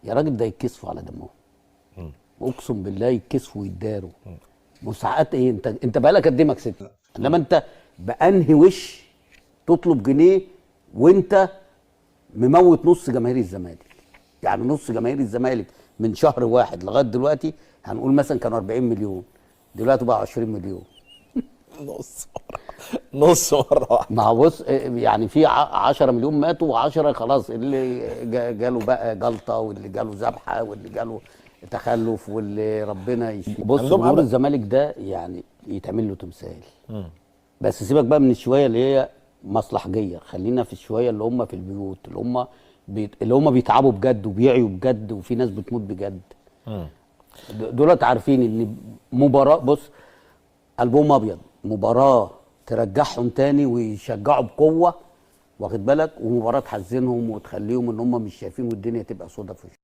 يا راجل ده يتكسفوا على دمهم. اقسم بالله يتكسفوا ويتداروا. مساعات ايه؟ انت بقالك قد ايه ما كسبت؟ انما انت بانهي وش تطلب جنيه وانت مموت نص جماهير الزمالك. يعني نص جماهير الزمالك من شهر واحد لغايه دلوقتي هنقول مثلا كانوا 40 مليون، دلوقتي بقى 20 مليون. نص مره واحده. ما هو بص يعني في 10 مليون ماتوا و10 خلاص، اللي جاله بقى جلطه واللي جاله ذبحه واللي جاله تخلف واللي ربنا يشفيه. بص عندهم جمهور امل. الزمالك ده يعني يتعمل له تمثال. بس سيبك بقى من الشويه اللي هي مصلحجيه، خلينا في الشويه اللي هم في البيوت، اللي هم بيتعبوا بجد وبيعيوا بجد وفي ناس بتموت بجد. دولت عارفين ان مباراه، بص قلبهم ابيض، مباراه ترجعهم تاني ويشجعوا بقوه، واخد بالك، ومباراه تحزنهم وتخليهم ان هم مش شايفين والدنيا تبقى سودا في وشهم.